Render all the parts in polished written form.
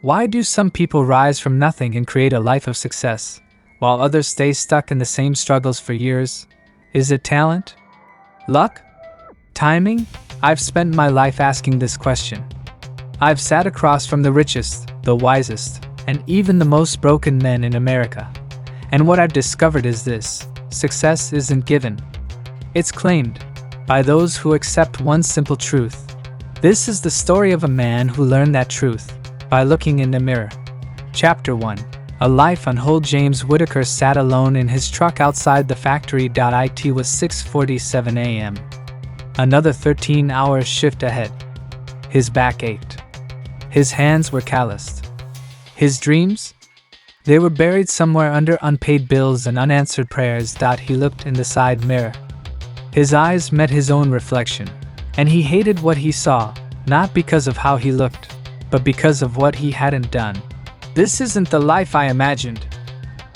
Why do some people rise from nothing and create a life of success, while others stay stuck in the same struggles for years? Is it talent? Luck? Timing? I've spent my life asking this question. I've sat across from the richest, the wisest, and even the most broken men in America. And what I've discovered is this: success isn't given. It's claimed by those who accept one simple truth. This is the story of a man who learned that truth by looking in the mirror. Chapter 1. A Life on Hold. James Whitaker sat alone in his truck outside the factory. It was 6:47 a.m. Another 13-hour shift ahead. His back ached. His hands were calloused. His dreams? They were buried somewhere under unpaid bills and unanswered prayers. He looked in the side mirror. His eyes met his own reflection, and he hated what he saw, not because of how he looked, but because of what he hadn't done. "This isn't the life I imagined,"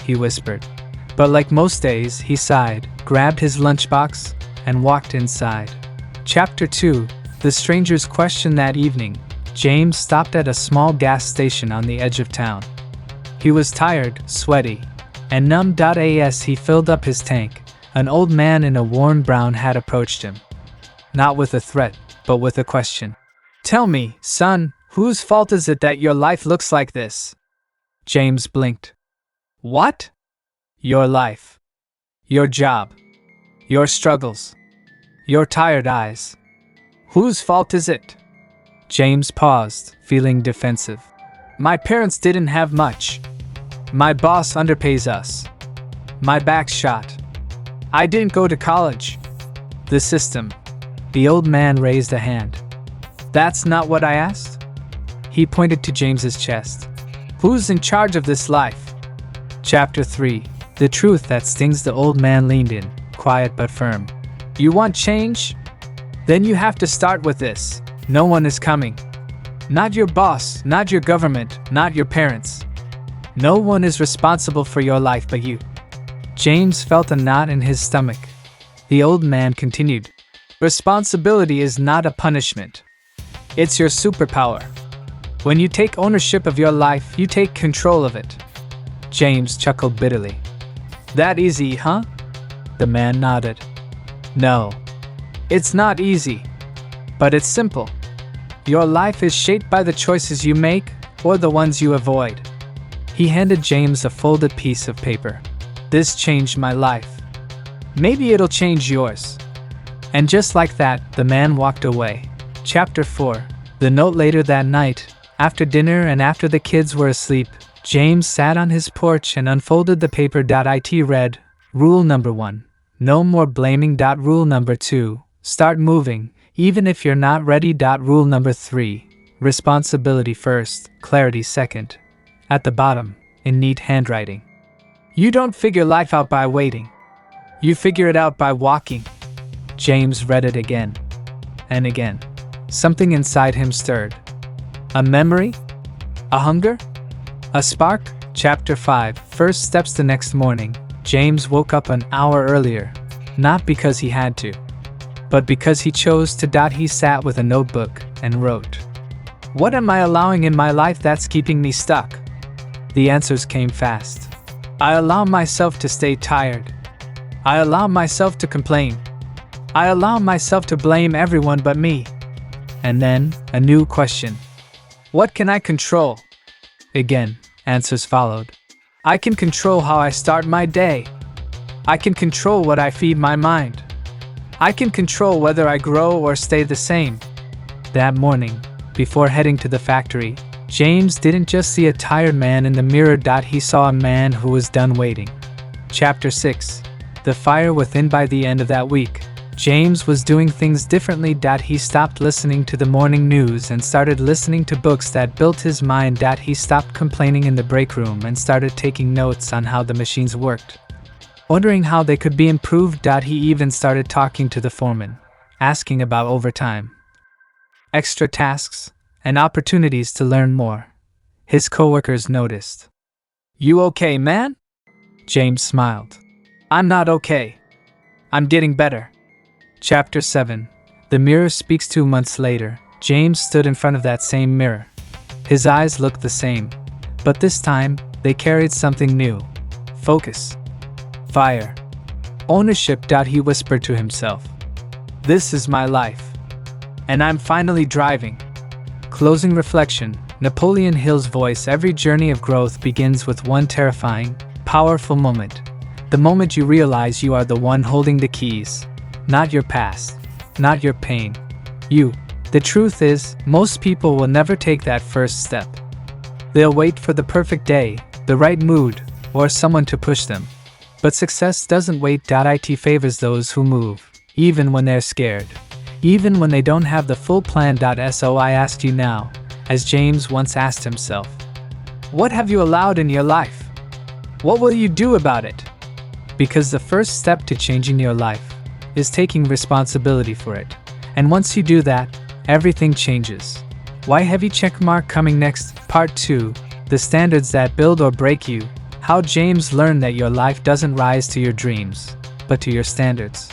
he whispered. But like most days, he sighed, grabbed his lunchbox, and walked inside. Chapter 2. The Stranger's Question. That evening, James stopped at a small gas station on the edge of town. He was tired, sweaty, and numb. As he filled up his tank, an old man in a worn brown hat approached him. Not with a threat, but with a question. "Tell me, son, whose fault is it that your life looks like this?" James blinked. "What?" "Your life. Your job. Your struggles. Your tired eyes. Whose fault is it?" James paused, feeling defensive. "My parents didn't have much. My boss underpays us. My back's shot. I didn't go to college. The system." The old man raised a hand. "That's not what I asked." He pointed to James's chest. "Who's in charge of this life?" Chapter 3. The Truth That Stings. The old man leaned in, quiet but firm. "You want change? Then you have to start with this. No one is coming. Not your boss, not your government, not your parents. No one is responsible for your life but you." James felt a knot in his stomach. The old man continued. "Responsibility is not a punishment. It's your superpower. When you take ownership of your life, you take control of it." James chuckled bitterly. "That easy, huh?" The man nodded. "No. It's not easy. But it's simple. Your life is shaped by the choices you make, or the ones you avoid." He handed James a folded piece of paper. "This changed my life. Maybe it'll change yours." And just like that, the man walked away. Chapter 4. The Note. Later that night, after dinner and after the kids were asleep, James sat on his porch and unfolded the paper. It read, "Rule number 1. No more blaming. Rule number 2. Start moving, even if you're not ready. Rule number 3. Responsibility first, clarity second." At the bottom, in neat handwriting. "You don't figure life out by waiting. You figure it out by walking." James read it again and again. Something inside him stirred. A memory? A hunger? A spark? Chapter 5. First steps. The next morning, James woke up an hour earlier, not because he had to, but because he chose to. He sat with a notebook and wrote, "What am I allowing in my life that's keeping me stuck?" The answers came fast. "I allow myself to stay tired. I allow myself to complain. I allow myself to blame everyone but me." And then, a new question. "What can I control?" Again, answers followed. "I can control how I start my day. I can control what I feed my mind. I can control whether I grow or stay the same." That morning, before heading to the factory, James didn't just see a tired man in the mirror. He saw a man who was done waiting. Chapter 6. The Fire Within. By the end of that week, James was doing things differently. He stopped listening to the morning news and started listening to books that built his mind. He stopped complaining in the break room and started taking notes on how the machines worked, wondering how they could be improved. He even started talking to the foreman, asking about overtime, extra tasks, and opportunities to learn more. His coworkers noticed. "You okay, man?" James smiled. "I'm not okay. I'm getting better." Chapter 7. The Mirror Speaks. 2 months later, James stood in front of that same mirror. His eyes looked the same, but this time, they carried something new. Focus. Fire. Ownership. He whispered to himself. This is my life. And I'm finally driving. Closing reflection. Napoleon Hill's voice. Every journey of growth begins with one terrifying, powerful moment. The moment you realize you are the one holding the keys. Not your past. Not your pain. You. The truth is, most people will never take that first step. They'll wait for the perfect day, the right mood, or someone to push them. But success doesn't wait. It favors those who move, even when they're scared. Even when they don't have the full plan. So I ask you now, as James once asked himself, what have you allowed in your life? What will you do about it? Because the first step to changing your life is taking responsibility for it. And once you do that, everything changes. Why heavy checkmark coming next? Part 2. The standards that build or break you. How James learned that your life doesn't rise to your dreams, but to your standards.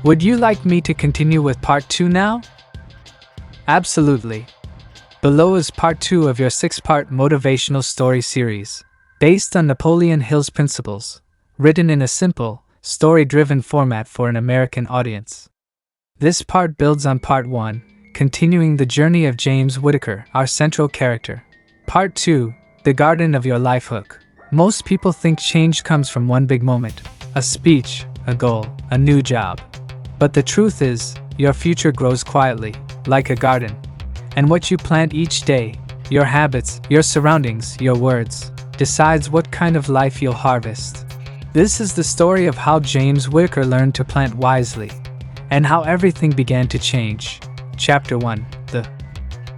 Would you like me to continue with part 2 now? Absolutely. Below is part 2 of your 6-part motivational story series, based on Napoleon Hill's principles, written in a simple, story-driven format for an American audience. This part builds on part 1, continuing the journey of James Whittaker, our central character. Part 2, the garden of your life hook. Most people think change comes from one big moment, a speech, a goal, a new job. But the truth is, your future grows quietly, like a garden. And what you plant each day, your habits, your surroundings, your words, decides what kind of life you'll harvest. This is the story of how James Whittaker learned to plant wisely, and how everything began to change. Chapter 1. The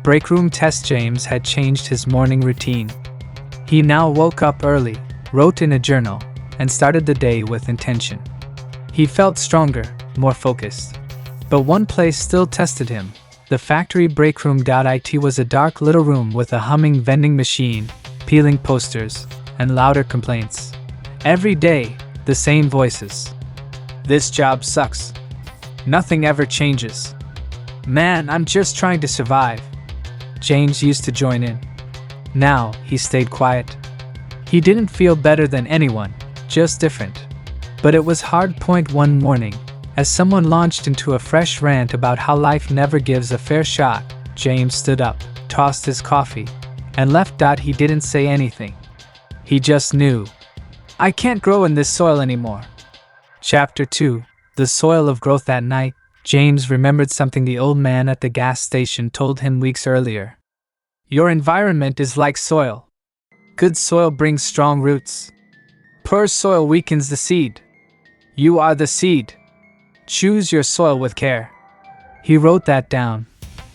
break room test. James had changed his morning routine. He now woke up early, wrote in a journal, and started the day with intention. He felt stronger, more focused. But one place still tested him. The factory break room. It was a dark little room with a humming vending machine, peeling posters, and louder complaints. Every day, the same voices. This job sucks. Nothing ever changes. Man, I'm just trying to survive. James used to join in. Now, he stayed quiet. He didn't feel better than anyone, just different. But it was hard. One morning, as someone launched into a fresh rant about how life never gives a fair shot, James stood up, tossed his coffee, and left. He didn't say anything. He just knew. I can't grow in this soil anymore. Chapter 2. The soil of growth. That night, James remembered something the old man at the gas station told him weeks earlier. Your environment is like soil. Good soil brings strong roots. Poor soil weakens the seed. You are the seed. Choose your soil with care. He wrote that down.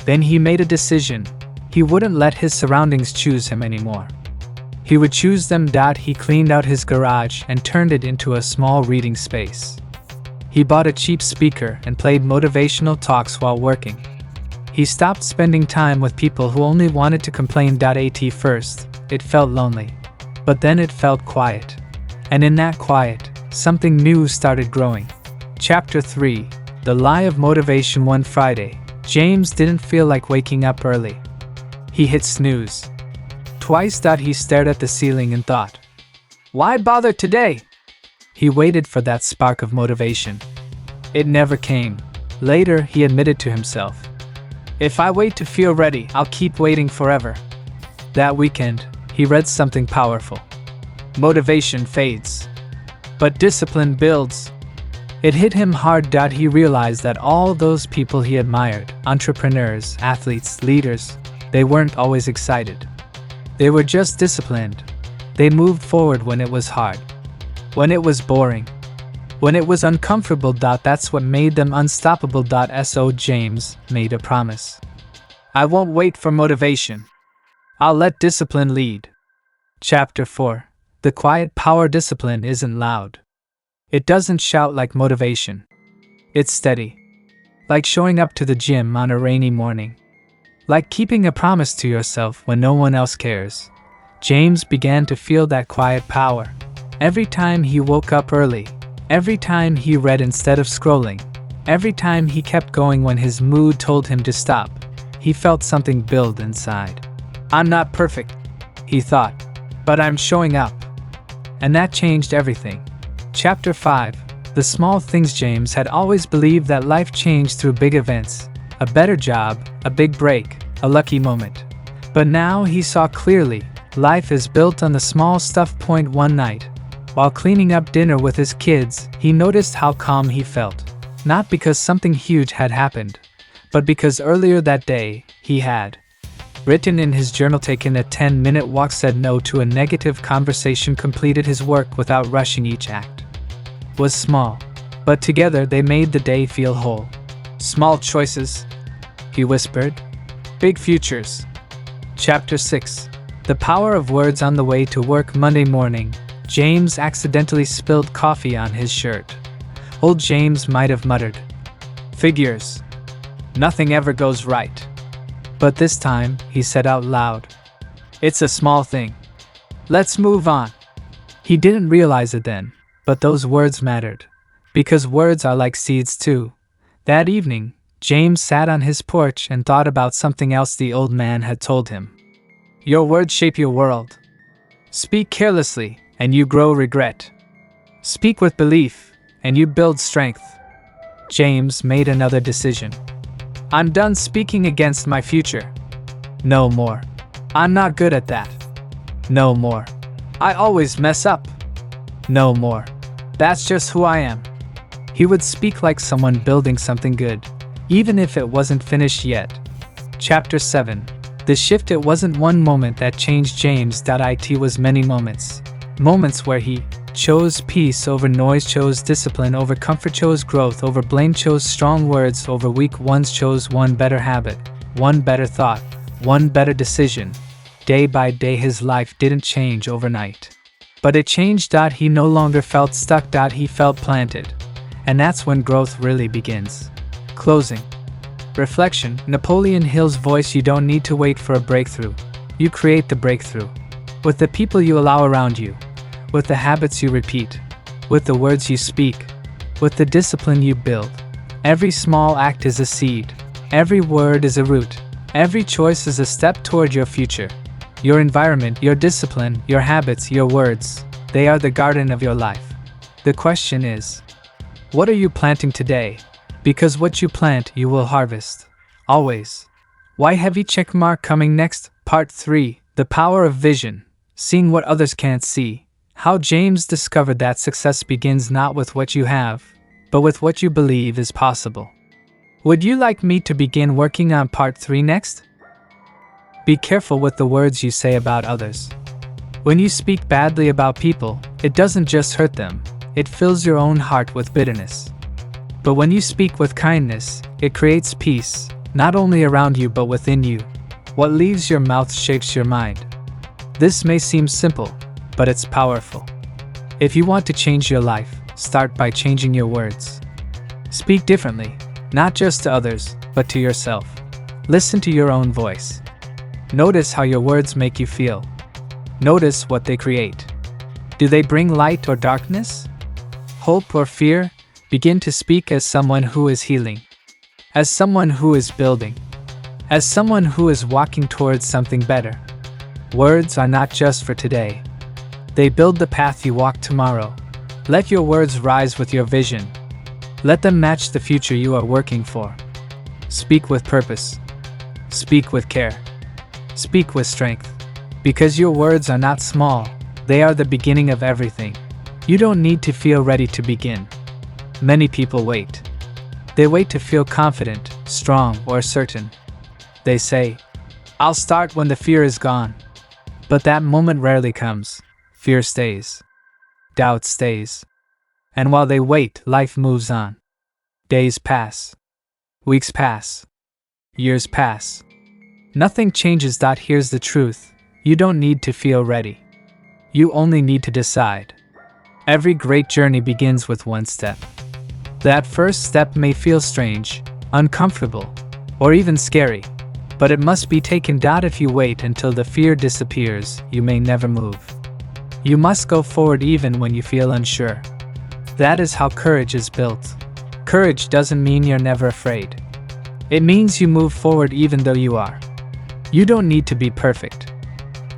Then he made a decision. He wouldn't let his surroundings choose him anymore. He would choose them. He cleaned out his garage and turned it into a small reading space. He bought a cheap speaker and played motivational talks while working. He stopped spending time with people who only wanted to complain. At first, it felt lonely. But then it felt quiet. And in that quiet, something new started growing. Chapter 3. The Lie of Motivation. One Friday, James didn't feel like waking up early. He hit snooze. Twice. He stared at the ceiling and thought, why bother today? He waited for that spark of motivation. It never came. Later, he admitted to himself, if I wait to feel ready, I'll keep waiting forever. That weekend, he read something powerful. Motivation fades, but discipline builds. It hit him hard. He realized that all those people he admired, entrepreneurs, athletes, leaders, they weren't always excited. They were just disciplined. They moved forward when it was hard, when it was boring, when it was uncomfortable. That's what made them unstoppable. So James made a promise. I won't wait for motivation. I'll let discipline lead. Chapter 4. The quiet power. Discipline isn't loud. It doesn't shout like motivation. It's steady. Like showing up to the gym on a rainy morning. Like keeping a promise to yourself when no one else cares. James began to feel that quiet power. Every time he woke up early, every time he read instead of scrolling, every time he kept going when his mood told him to stop, he felt something build inside. I'm not perfect, he thought, but I'm showing up. And that changed everything. Chapter 5. The small things. James had always believed that life changed through big events, a better job, a big break, a lucky moment. But now he saw clearly, life is built on the small stuff. One night, while cleaning up dinner with his kids, he noticed how calm he felt. Not because something huge had happened, but because earlier that day, he had written in his journal, taken a 10-minute walk, said no to a negative conversation, completed his work without rushing. Each act was small, but together they made the day feel whole. Small choices, he whispered. Big futures. Chapter 6. The power of words. On the way to work Monday morning, James accidentally spilled coffee on his shirt. Old James might have muttered, "Figures. Nothing ever goes right." But this time, he said out loud, "It's a small thing. Let's move on." He didn't realize it then, but those words mattered. Because words are like seeds too. That evening, James sat on his porch and thought about something else the old man had told him. Your words shape your world. Speak carelessly, and you grow regret. Speak with belief, and you build strength. James made another decision. I'm done speaking against my future. No more. I'm not good at that. No more. I always mess up. No more. That's just who I am. He would speak like someone building something good, even if it wasn't finished yet. Chapter 7. The shift. It wasn't one moment that changed James. It was many moments. Moments where he chose peace over noise, chose discipline over comfort, chose growth over blame, chose strong words over weak ones, chose one better habit, one better thought, one better decision. Day by day his life didn't change overnight. But it changed. He no longer felt stuck. He felt planted. And that's when growth really begins. Closing. Reflection. Napoleon Hill's voice. You don't need to wait for a breakthrough. You create the breakthrough. With the people you allow around you. With the habits you repeat. With the words you speak. With the discipline you build. Every small act is a seed. Every word is a root. Every choice is a step toward your future. Your environment, your discipline, your habits, your words. They are the garden of your life. The question is, what are you planting today? Because what you plant, you will harvest. Always. Why heavy checkmark. Coming next, Part 3. The power of vision. Seeing what others can't see. How James discovered that success begins not with what you have, but with what you believe is possible. Would you like me to begin working on Part 3 next? Be careful with the words you say about others. When you speak badly about people, it doesn't just hurt them, it fills your own heart with bitterness. But when you speak with kindness, it creates peace, not only around you but within you. What leaves your mouth shapes your mind. This may seem simple, but it's powerful. If you want to change your life, start by changing your words. Speak differently, not just to others, but to yourself. Listen to your own voice. Notice how your words make you feel. Notice what they create. Do they bring light or darkness? Hope or fear? Begin to speak as someone who is healing. As someone who is building. As someone who is walking towards something better. Words are not just for today. They build the path you walk tomorrow. Let your words rise with your vision. Let them match the future you are working for. Speak with purpose. Speak with care. Speak with strength. Because your words are not small, they are the beginning of everything. You don't need to feel ready to begin. Many people wait. They wait to feel confident, strong, or certain. They say, I'll start when the fear is gone. But that moment rarely comes. Fear stays. Doubt stays. And while they wait, life moves on. Days pass. Weeks pass. Years pass. Nothing changes. Here's the truth. You don't need to feel ready. You only need to decide. Every great journey begins with one step. That first step may feel strange, uncomfortable, or even scary, but it must be taken. If you wait until the fear disappears, you may never move. You must go forward even when you feel unsure. That is how courage is built. Courage doesn't mean you're never afraid. It means you move forward even though you are. You don't need to be perfect.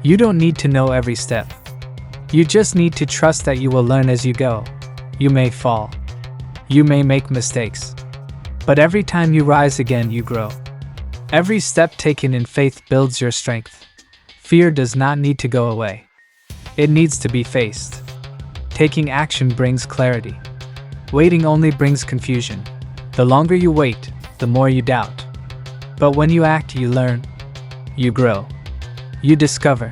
You don't need to know every step. You just need to trust that you will learn as you go. You may fall. You may make mistakes. But every time you rise again, you grow. Every step taken in faith builds your strength. Fear does not need to go away. It needs to be faced. Taking action brings clarity. Waiting only brings confusion. The longer you wait, the more you doubt. But when you act, you learn. You grow. You discover.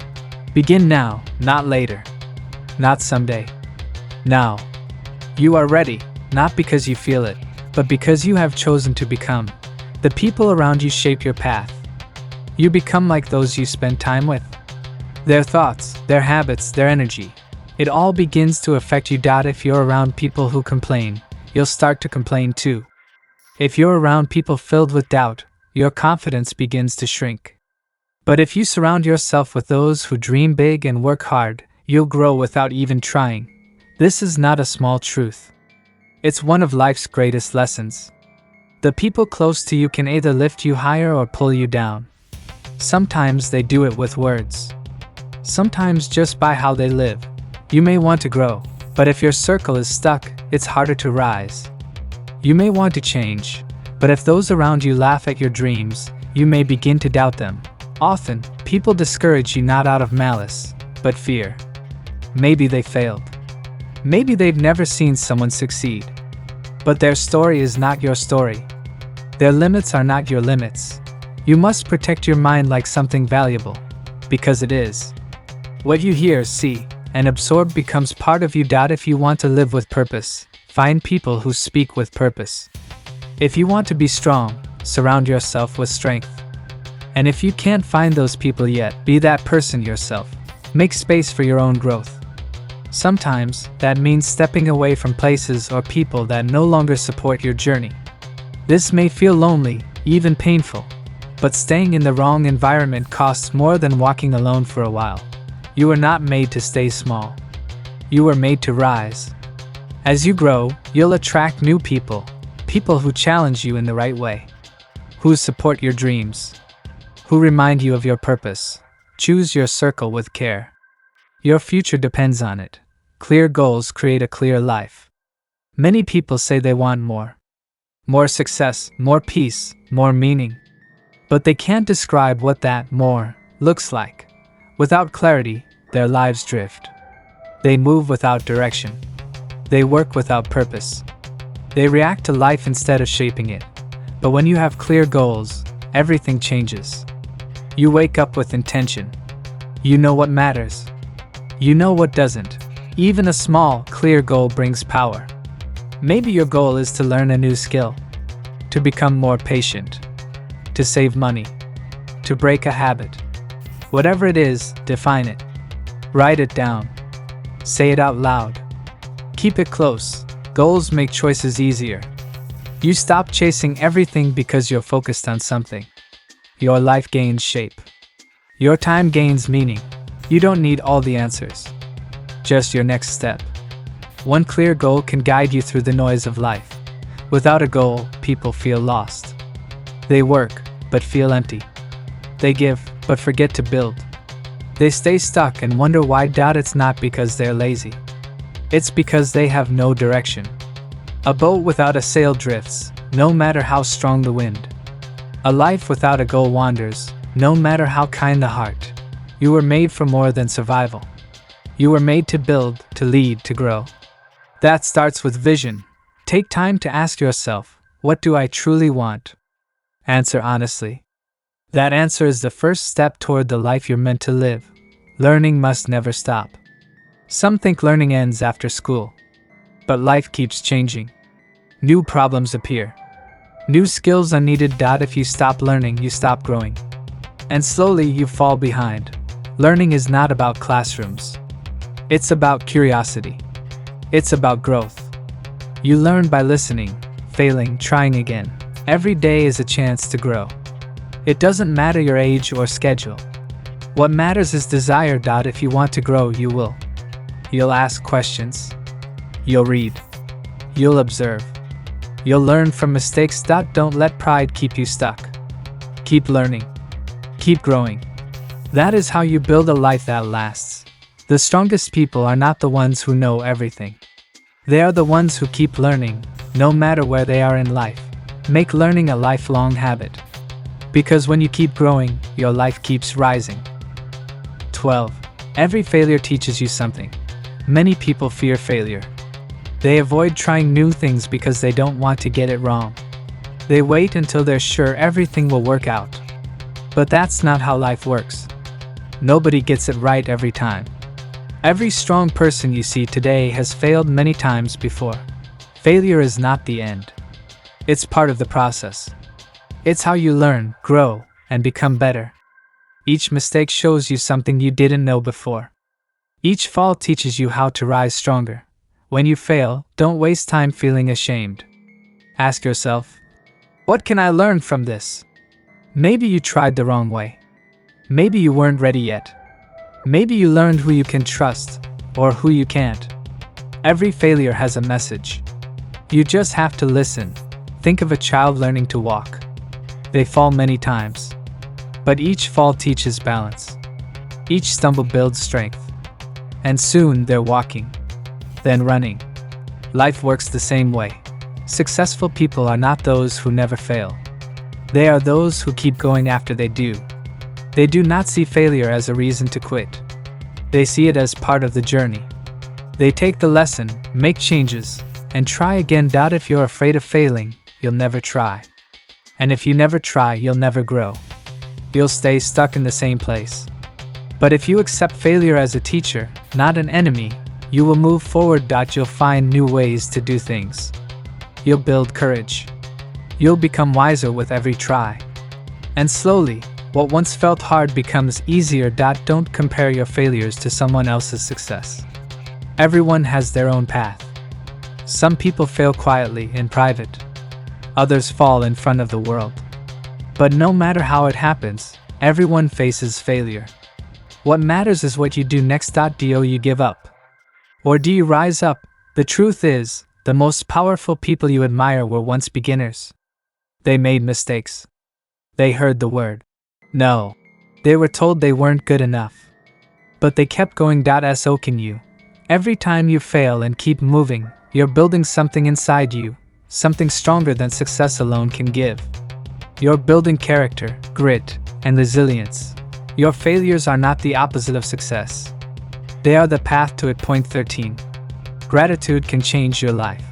Begin now, not later. Not someday. Now. You are ready, not because you feel it, but because you have chosen to become. The people around you shape your path. You become like those you spend time with. Their thoughts, their habits, their energy. It all begins to affect you. If you're around people who complain, you'll start to complain too. If you're around people filled with doubt, your confidence begins to shrink. But if you surround yourself with those who dream big and work hard, you'll grow without even trying. This is not a small truth. It's one of life's greatest lessons. The people close to you can either lift you higher or pull you down. Sometimes they do it with words. Sometimes just by how they live. You may want to grow, but if your circle is stuck, it's harder to rise. You may want to change, but if those around you laugh at your dreams, you may begin to doubt them. Often, people discourage you not out of malice, but fear. Maybe they failed. Maybe they've never seen someone succeed. But their story is not your story. Their limits are not your limits. You must protect your mind like something valuable, because it is. What you hear, see, and absorb becomes part of you. If you want to live with purpose, find people who speak with purpose. If you want to be strong, surround yourself with strength. And if you can't find those people yet, be that person yourself. Make space for your own growth. Sometimes, that means stepping away from places or people that no longer support your journey. This may feel lonely, even painful, but staying in the wrong environment costs more than walking alone for a while. You were not made to stay small. You were made to rise. As you grow, you'll attract new people, people who challenge you in the right way, who support your dreams, who remind you of your purpose. Choose your circle with care. Your future depends on it. Clear goals create a clear life. Many people say they want more. More success, more peace, more meaning. But they can't describe what that more looks like. Without clarity, their lives drift. They move without direction. They work without purpose. They react to life instead of shaping it. But when you have clear goals, everything changes. You wake up with intention. You know what matters. You know what doesn't. Even a small, clear goal brings power. Maybe your goal is to learn a new skill, to become more patient, to save money, to break a habit. Whatever it is, define it. Write it down. Say it out loud. Keep it close. Goals make choices easier. You stop chasing everything because you're focused on something. Your life gains shape. Your time gains meaning. You don't need all the answers. Just your next step. One clear goal can guide you through the noise of life. Without a goal, people feel lost. They work, but feel empty. They give, but forget to build. They stay stuck and wonder why. It's not because they're lazy. It's because they have no direction. A boat without a sail drifts, no matter how strong the wind. A life without a goal wanders, no matter how kind the heart. You were made for more than survival. You were made to build, to lead, to grow. That starts with vision. Take time to ask yourself, what do I truly want? Answer honestly. That answer is the first step toward the life you're meant to live. Learning must never stop. Some think learning ends after school. But life keeps changing. New problems appear. New skills are needed. If you stop learning, you stop growing. And slowly you fall behind. Learning is not about classrooms. It's about curiosity. It's about growth. You learn by listening, failing, trying again. Every day is a chance to grow. It doesn't matter your age or schedule. What matters is desire. If you want to grow, you will. You'll ask questions. You'll read. You'll observe. You'll learn from mistakes. Don't let pride keep you stuck. Keep learning. Keep growing. That is how you build a life that lasts. The strongest people are not the ones who know everything. They are the ones who keep learning, no matter where they are in life. Make learning a lifelong habit. Because when you keep growing, your life keeps rising. 12. Every failure teaches you something. Many people fear failure. They avoid trying new things because they don't want to get it wrong. They wait until they're sure everything will work out. But that's not how life works. Nobody gets it right every time. Every strong person you see today has failed many times before. Failure is not the end. It's part of the process. It's how you learn, grow, and become better. Each mistake shows you something you didn't know before. Each fall teaches you how to rise stronger. When you fail, don't waste time feeling ashamed. Ask yourself, what can I learn from this? Maybe you tried the wrong way. Maybe you weren't ready yet. Maybe you learned who you can trust, or who you can't. Every failure has a message. You just have to listen. Think of a child learning to walk. They fall many times. But each fall teaches balance. Each stumble builds strength. And soon they're walking, then running. Life works the same way. Successful people are not those who never fail. They are those who keep going after they do. They do not see failure as a reason to quit. They see it as part of the journey. They take the lesson, make changes, and try again. If you're afraid of failing, you'll never try. And if you never try, you'll never grow. You'll stay stuck in the same place. But if you accept failure as a teacher, not an enemy, you will move forward. You'll find new ways to do things. You'll build courage. You'll become wiser with every try. And slowly, what once felt hard becomes easier. Don't compare your failures to someone else's success. Everyone has their own path. Some people fail quietly in private. Others fall in front of the world. But no matter how it happens, everyone faces failure. What matters is what you do next. Do you give up? Or do you rise up? The truth is, the most powerful people you admire were once beginners. They made mistakes. They heard the word no. They were told they weren't good enough. But they kept going. So can you. Every time you fail and keep moving, you're building something inside you, something stronger than success alone can give. You're building character, grit, and resilience. Your failures are not the opposite of success. They are the path to it. Point 13. Gratitude can change your life.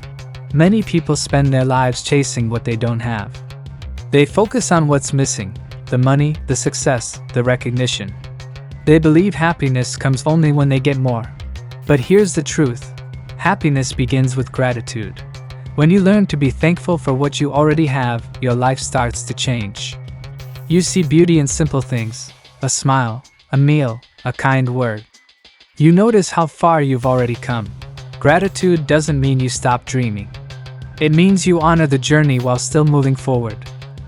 Many people spend their lives chasing what they don't have. They focus on what's missing: the money, the success, the recognition. They believe happiness comes only when they get more. But here's the truth. Happiness begins with gratitude. When you learn to be thankful for what you already have, your life starts to change. You see beauty in simple things: a smile, a meal, a kind word. You notice how far you've already come. Gratitude doesn't mean you stop dreaming. It means you honor the journey while still moving forward.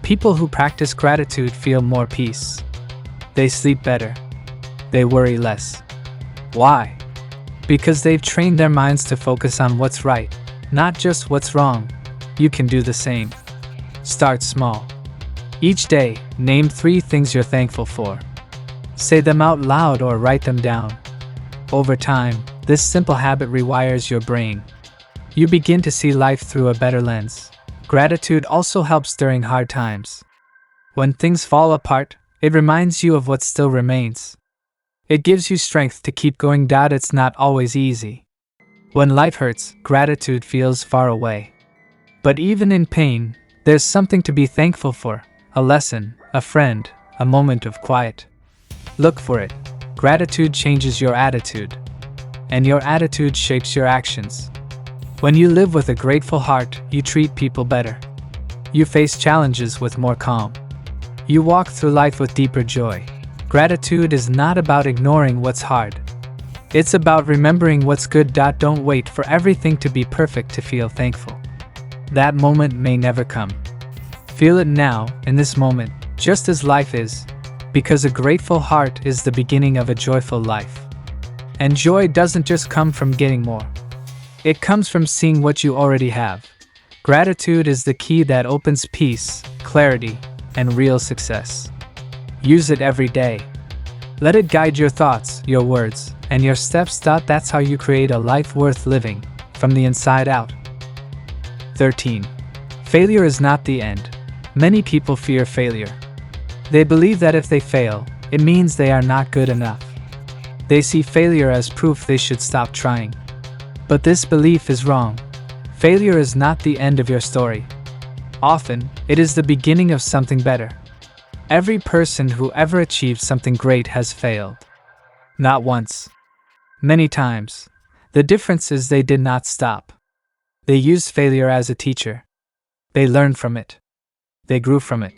People who practice gratitude feel more peace. They sleep better. They worry less. Why? Because they've trained their minds to focus on what's right, not just what's wrong. You can do the same. Start small. Each day, name 3 things you're thankful for. Say them out loud or write them down. Over time, this simple habit rewires your brain. You begin to see life through a better lens. Gratitude also helps during hard times. When things fall apart, it reminds you of what still remains. It gives you strength to keep going. It's not always easy. When life hurts, gratitude feels far away. But even in pain, there's something to be thankful for: a lesson, a friend, a moment of quiet. Look for it. Gratitude changes your attitude. And your attitude shapes your actions. When you live with a grateful heart, you treat people better. You face challenges with more calm. You walk through life with deeper joy. Gratitude is not about ignoring what's hard. It's about remembering what's good. Don't wait for everything to be perfect to feel thankful. That moment may never come. Feel it now, in this moment, just as life is, because a grateful heart is the beginning of a joyful life. And joy doesn't just come from getting more. It comes from seeing what you already have. Gratitude is the key that opens peace, clarity, and real success. Use it every day. Let it guide your thoughts, your words, and your steps. That's how you create a life worth living, from the inside out. 13. Failure is not the end. Many people fear failure. They believe that if they fail, it means they are not good enough. They see failure as proof they should stop trying. But this belief is wrong. Failure is not the end of your story. Often, it is the beginning of something better. Every person who ever achieved something great has failed. Not once. Many times. The difference is they did not stop. They used failure as a teacher. They learned from it. They grew from it.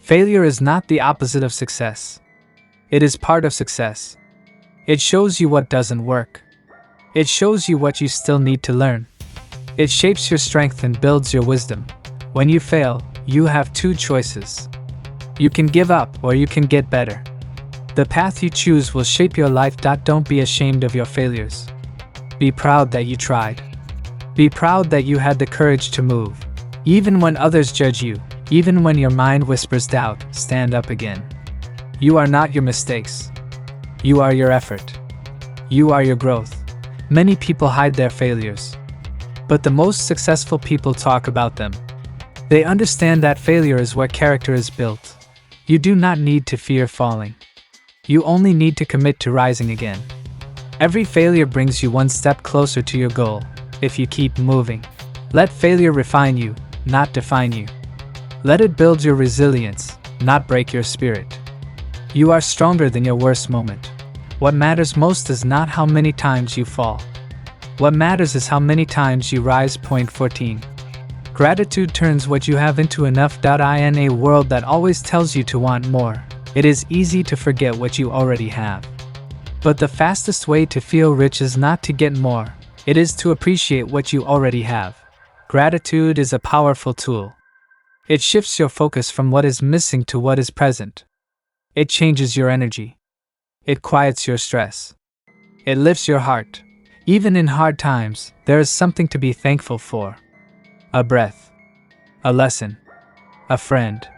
Failure is not the opposite of success. It is part of success. It shows you what doesn't work. It shows you what you still need to learn. It shapes your strength and builds your wisdom. When you fail, you have two choices. You can give up or you can get better. The path you choose will shape your life. Don't be ashamed of your failures. Be proud that you tried. Be proud that you had the courage to move. Even when others judge you, even when your mind whispers doubt, stand up again. You are not your mistakes. You are your effort. You are your growth. Many people hide their failures. But the most successful people talk about them. They understand that failure is where character is built. You do not need to fear falling. You only need to commit to rising again. Every failure brings you one step closer to your goal, if you keep moving. Let failure refine you, not define you. Let it build your resilience, not break your spirit. You are stronger than your worst moment. What matters most is not how many times you fall. What matters is how many times you rise. 14. Gratitude turns what you have into enough. In a world that always tells you to want more, it is easy to forget what you already have. But the fastest way to feel rich is not to get more, it is to appreciate what you already have. Gratitude is a powerful tool. It shifts your focus from what is missing to what is present. It changes your energy. It quiets your stress. It lifts your heart. Even in hard times, there is something to be thankful for. A breath. A lesson. A friend.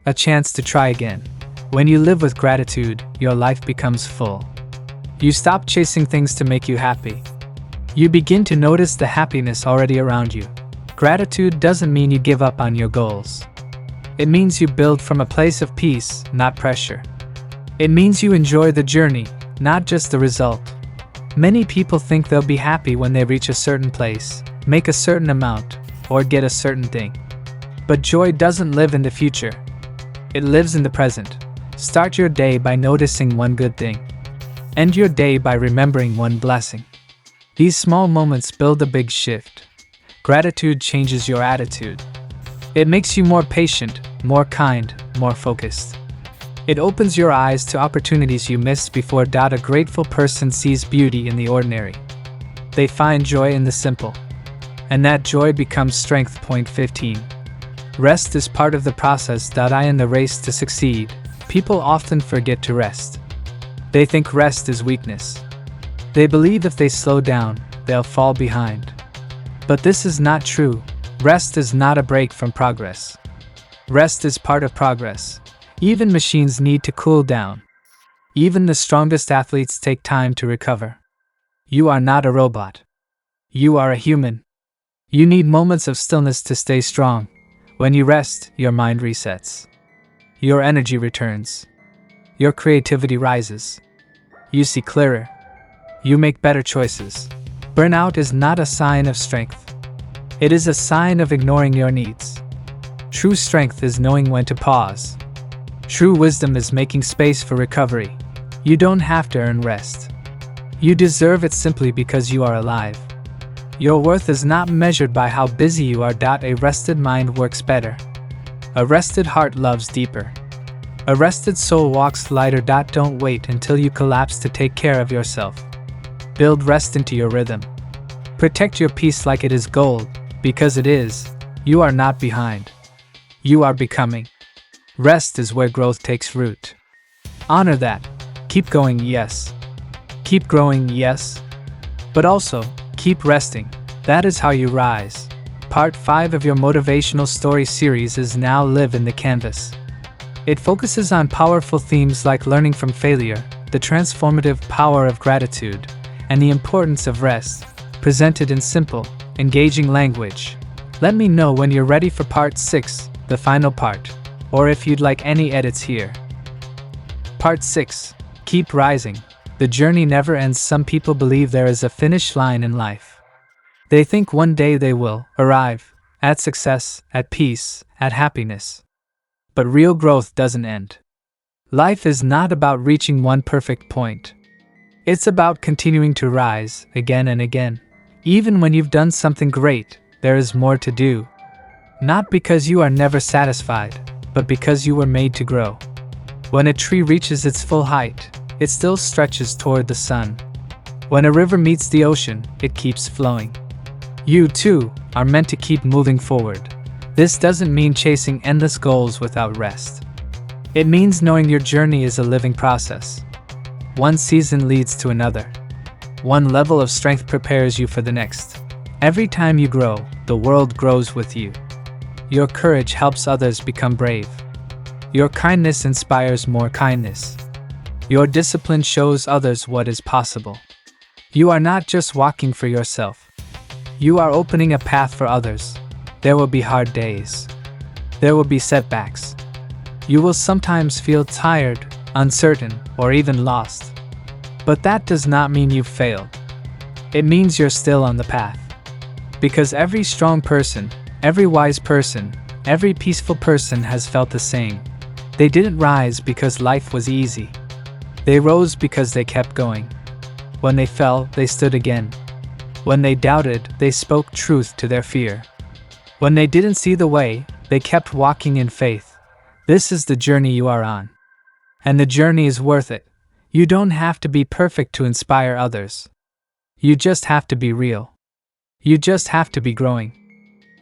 A chance to try again. When you live with gratitude, your life becomes full. You stop chasing things to make you happy. You begin to notice the happiness already around you. Gratitude doesn't mean you give up on your goals. It means you build from a place of peace, not pressure. It means you enjoy the journey, not just the result. Many people think they'll be happy when they reach a certain place, make a certain amount, or get a certain thing. But joy doesn't live in the future. It lives in the present. Start your day by noticing one good thing. End your day by remembering one blessing. These small moments build a big shift. Gratitude changes your attitude. It makes you more patient, more kind, more focused. It opens your eyes to opportunities you missed before. A grateful person sees beauty in the ordinary. They find joy in the simple. And that joy becomes strength. 15. Rest is part of the process. In the race to succeed, people often forget to rest. They think rest is weakness. They believe if they slow down, they'll fall behind. But this is not true. Rest is not a break from progress. Rest is part of progress. Even machines need to cool down. Even the strongest athletes take time to recover. You are not a robot. You are a human. You need moments of stillness to stay strong. When you rest, your mind resets. Your energy returns. Your creativity rises. You see clearer. You make better choices. Burnout is not a sign of strength. It is a sign of ignoring your needs. True strength is knowing when to pause. True wisdom is making space for recovery. You don't have to earn rest. You deserve it simply because you are alive. Your worth is not measured by how busy you are. A rested mind works better. A rested heart loves deeper. A rested soul walks lighter. Don't wait until you collapse to take care of yourself. Build rest into your rhythm. Protect your peace like it is gold, because it is. You are not behind. You are becoming. Rest is where growth takes root. Honor that. Keep going, yes. Keep growing, yes. But also, keep resting. That is how you rise. Part 5 of your motivational story series is now live in the canvas. It focuses on powerful themes like learning from failure, the transformative power of gratitude, and the importance of rest, presented in simple, engaging language. Let me know when you're ready for part 6, the final part, or if you'd like any edits here. Part 6. Keep rising. The journey never ends. Some people believe there is a finish line in life. They think one day they will arrive at success, at peace, at happiness. But real growth doesn't end. Life is not about reaching one perfect point. It's about continuing to rise again and again. Even when you've done something great, there is more to do. Not because you are never satisfied, but because you were made to grow. When a tree reaches its full height, it still stretches toward the sun. When a river meets the ocean, it keeps flowing. You, too, are meant to keep moving forward. This doesn't mean chasing endless goals without rest. It means knowing your journey is a living process. One season leads to another. One level of strength prepares you for the next. Every time you grow, the world grows with you. Your courage helps others become brave. Your kindness inspires more kindness. Your discipline shows others what is possible. You are not just walking for yourself. You are opening a path for others. There will be hard days. There will be setbacks. You will sometimes feel tired, uncertain, or even lost. But that does not mean you've failed. It means you're still on the path. Because every strong person, every wise person, every peaceful person has felt the same. They didn't rise because life was easy. They rose because they kept going. When they fell, they stood again. When they doubted, they spoke truth to their fear. When they didn't see the way, they kept walking in faith. This is the journey you are on. And the journey is worth it. You don't have to be perfect to inspire others. You just have to be real. You just have to be growing.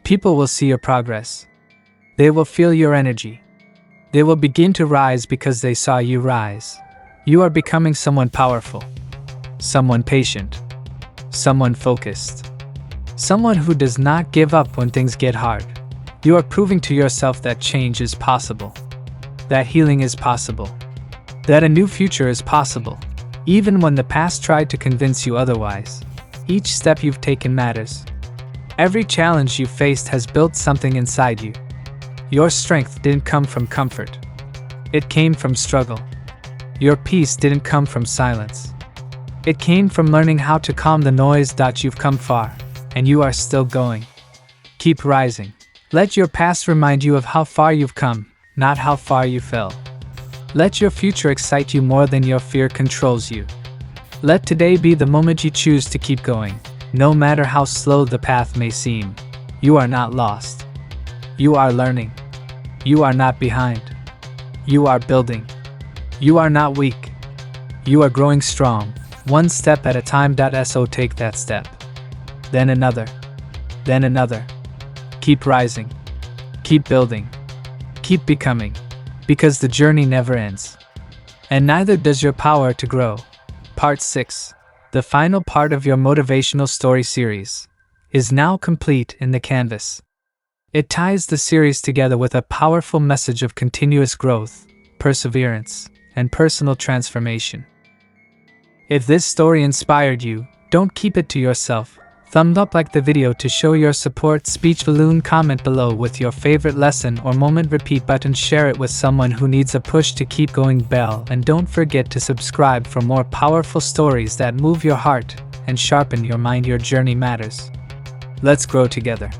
People will see your progress. They will feel your energy. They will begin to rise because they saw you rise. You are becoming someone powerful. Someone patient. Someone focused. Someone who does not give up when things get hard. You are proving to yourself that change is possible. That healing is possible. That a new future is possible. Even when the past tried to convince you otherwise. Each step you've taken matters. Every challenge you've faced has built something inside you. Your strength didn't come from comfort. It came from struggle. Your peace didn't come from silence. It came from learning how to calm the noise. You've come far, and you are still going. Keep rising. Let your past remind you of how far you've come, not how far you fell. Let your future excite you more than your fear controls you. Let today be the moment you choose to keep going. No matter how slow the path may seem, you are not lost. You are learning. You are not behind. You are building. You are not weak. You are growing strong, one step at a time. So take that step. Then another. Then another. Keep rising. Keep building. Keep becoming. Because the journey never ends. And neither does your power to grow. Part 6, the final part of your motivational story series, is now complete in the canvas. It ties the series together with a powerful message of continuous growth, perseverance, and personal transformation. If this story inspired you, don't keep it to yourself. Thumbs up, like the video to show your support, speech balloon, comment below with your favorite lesson or moment, repeat button, share it with someone who needs a push to keep going, bell, and don't forget to subscribe for more powerful stories that move your heart and sharpen your mind. Your journey matters. Let's grow together.